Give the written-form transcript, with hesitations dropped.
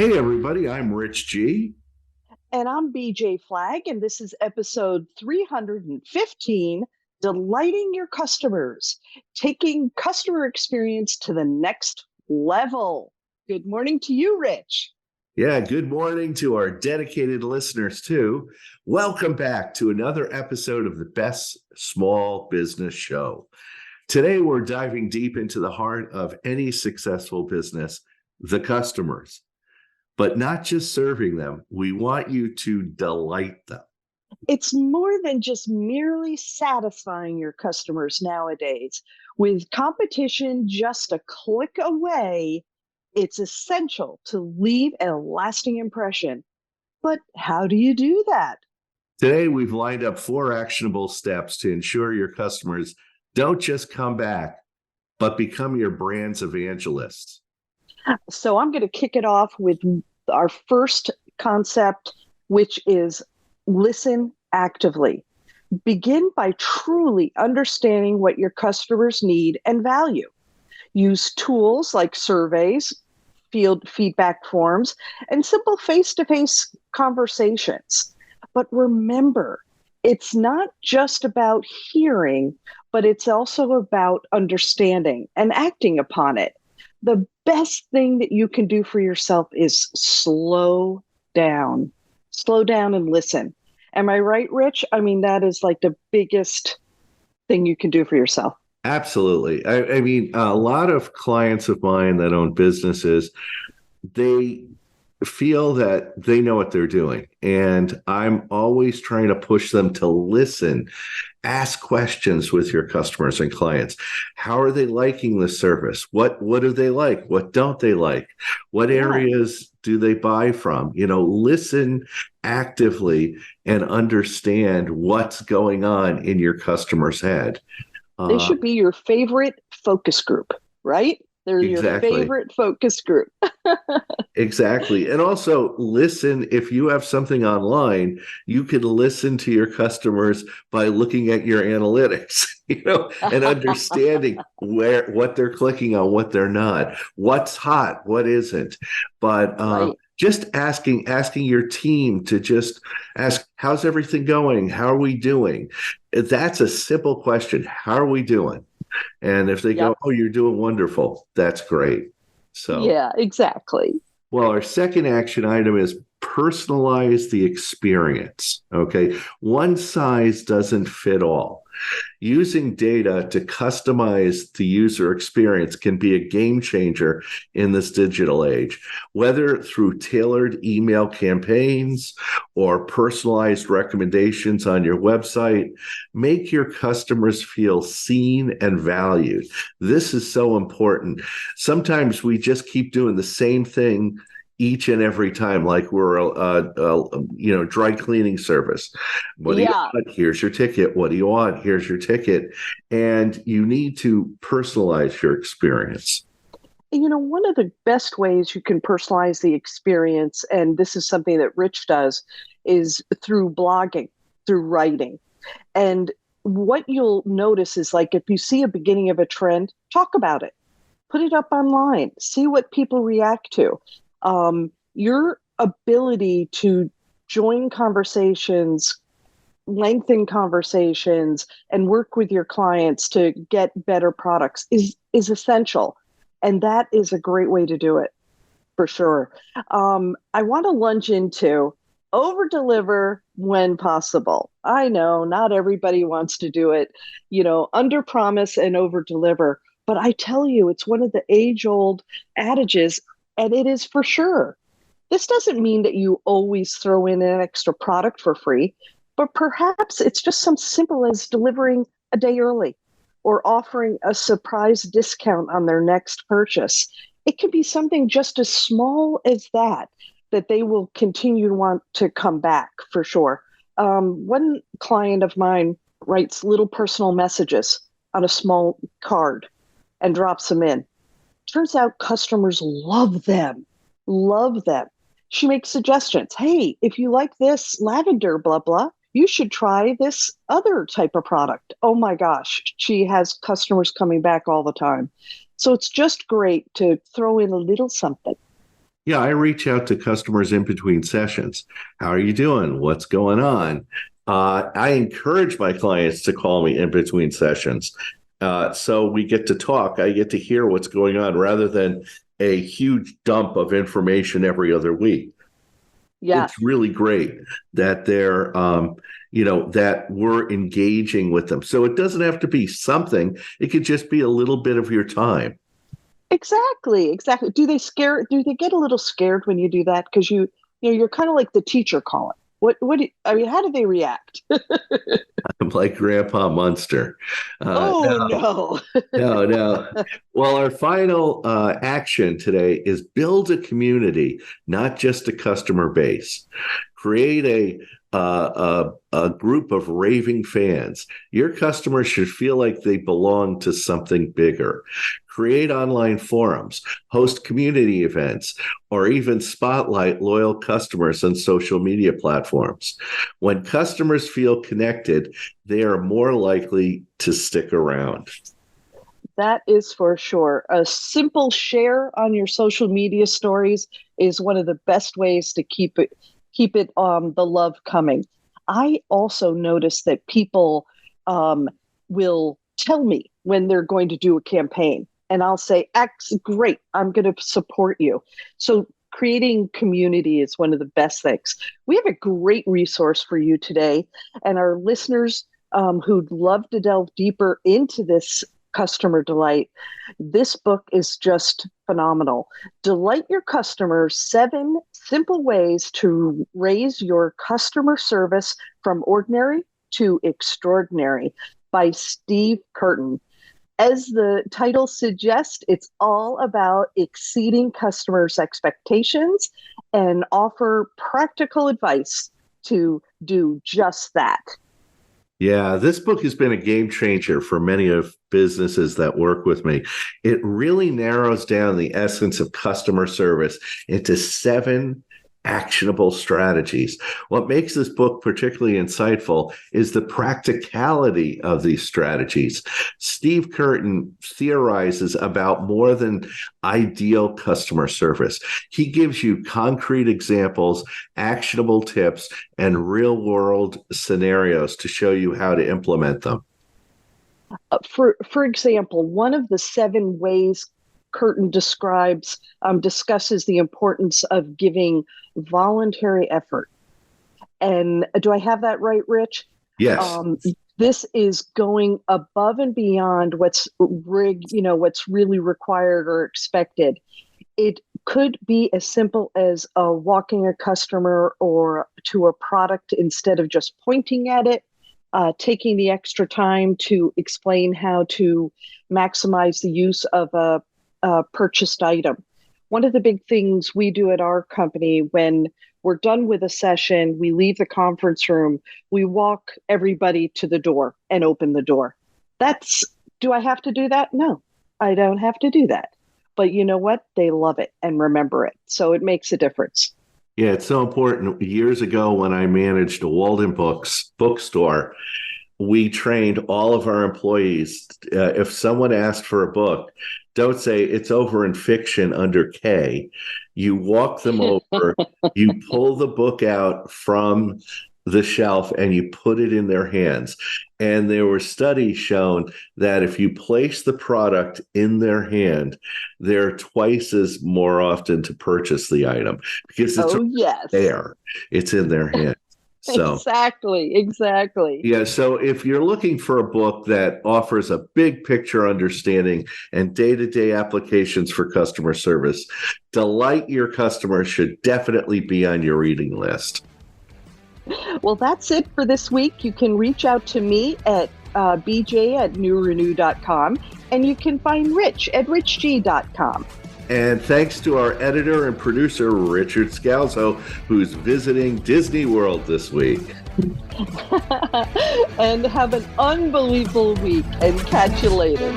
Hey, everybody, I'm Rich G. And I'm BJ Flag, and this is episode 315, Delighting Your Customers, taking customer experience to the next level. Good morning to you, Rich. Yeah, good morning to our dedicated listeners, too. Welcome back to another episode of the Best Small Business Show. Today, we're diving deep into the heart of any successful business, the customers. But not just serving them, we want you to delight them. It's more than just merely satisfying your customers nowadays. With competition just a click away, it's essential to leave a lasting impression. But how do you do that? Today, we've lined up 4 actionable steps to ensure your customers don't just come back, but become your brand's evangelists. So I'm going to kick it off with our first concept, which is listen actively. Begin by truly understanding what your customers need and value. Use tools like surveys, field feedback forms, and simple face to face conversations. But remember, it's not just about hearing, but it's also about understanding and acting upon it. The best thing that you can do for yourself is slow down and listen. Am I right, Rich? I mean, that is like the biggest thing you can do for yourself. Absolutely. I mean, a lot of clients of mine that own businesses, they feel that they know what they're doing. And I'm always trying to push them to listen, ask questions with your customers and clients. How are they liking the service? What do they like? What don't they like? What Yeah, areas do they buy from? Listen actively and understand what's going on in your customer's head. they Uh, should be your favorite focus group, right? They're your exactly. favorite focus group. Exactly. And also listen, if you have something online, you can listen to your customers by looking at your analytics, and understanding what they're clicking on, what they're not, what's hot, what isn't. But Right. just asking your team to just ask, how's everything going? How are we doing? That's a simple question. How are we doing? And if they go, Yep. oh, you're doing wonderful, that's great. So Yeah, exactly. well, our second action item is personalize the experience. Okay. One size doesn't fit all. Using data to customize the user experience can be a game changer in this digital age, whether through tailored email campaigns or personalized recommendations on your website. Make your customers feel seen and valued. This is so important. Sometimes we just keep doing the same thing each and every time, like we're a dry cleaning service. What do you Yeah. want? Here's your ticket. What do you want? Here's your ticket. And you need to personalize your experience. One of the best ways you can personalize the experience, and this is something that Rich does, is through blogging, through writing. And what you'll notice is like if you see a beginning of a trend, talk about it, put it up online, see what people react to. Your ability to join conversations, lengthen conversations, and work with your clients to get better products is essential. And that is a great way to do it for sure. I want to lunge into over deliver when possible. I know not everybody wants to do it, under promise and over deliver. But I tell you, it's one of the age old adages, and it is for sure. This doesn't mean that you always throw in an extra product for free, but perhaps it's just some simple as delivering a day early or offering a surprise discount on their next purchase. It could be something just as small as that they will continue to want to come back for sure. One client of mine writes little personal messages on a small card and drops them in. Turns out customers love them. She makes suggestions. Hey, if you like this lavender, blah, blah, you should try this other type of product. Oh my gosh, she has customers coming back all the time. So it's just great to throw in a little something. Yeah, I reach out to customers in between sessions. How are you doing? What's going on? I encourage my clients to call me in between sessions. So we get to talk. I get to hear what's going on rather than a huge dump of information every other week. Yeah. It's really great that they're, that we're engaging with them. So it doesn't have to be something. It could just be a little bit of your time. Exactly. Do they get a little scared when you do that? Because you're kind of like the teacher calling. How do they react? I'm like Grandpa Munster. Oh, no. No. Well, our final action today is build a community, not just a customer base. Create a group of raving fans. Your customers should feel like they belong to something bigger. Create online forums, host community events, or even spotlight loyal customers on social media platforms. When customers feel connected, they are more likely to stick around. That is for sure. A simple share on your social media stories is one of the best ways to keep it the love coming. I also notice that people will tell me when they're going to do a campaign, and I'll say, great, I'm going to support you. So creating community is one of the best things. We have a great resource for you today, and our listeners who'd love to delve deeper into this customer delight. This book is just phenomenal. Delight Your Customers: 7 Simple Ways to Raise Your Customer Service from Ordinary to Extraordinary by Steve Curtin. As the title suggests, it's all about exceeding customers' expectations and offer practical advice to do just that. Yeah, this book has been a game changer for many of businesses that work with me. It really narrows down the essence of customer service into 7 actionable strategies. What makes this book particularly insightful is the practicality of these strategies. Steve Curtin theorizes about more than ideal customer service. He gives you concrete examples, actionable tips, and real-world scenarios to show you how to implement them. For example, one of the 7 ways Curtin discusses the importance of giving voluntary effort. And do I have that right, Rich? Yes. This is going above and beyond what's really required or expected. It could be as simple as walking a customer or to a product instead of just pointing at it. Taking the extra time to explain how to maximize the use of a purchased item. One of the big things we do at our company, when we're done with a session, we leave the conference room, we walk everybody to the door and open the door. Do I have to do that? No, I don't have to do that. But you know what? They love it and remember it. So it makes a difference. Yeah, it's so important. Years ago, when I managed a Walden Books bookstore, we trained all of our employees. If someone asked for a book, don't say it's over in fiction under K. You walk them over, you pull the book out from the shelf, and you put it in their hands. And there were studies shown that if you place the product in their hand, they're twice as more often to purchase the item because it's there. It's in their hand. So Exactly. Yeah. So if you're looking for a book that offers a big picture understanding and day-to-day applications for customer service, Delight Your Customers should definitely be on your reading list. Well, that's it for this week. You can reach out to me at bj@newrenew.com, and you can find Rich at richg.com. And thanks to our editor and producer, Richard Scalzo, who's visiting Disney World this week. And have an unbelievable week, and catch you later.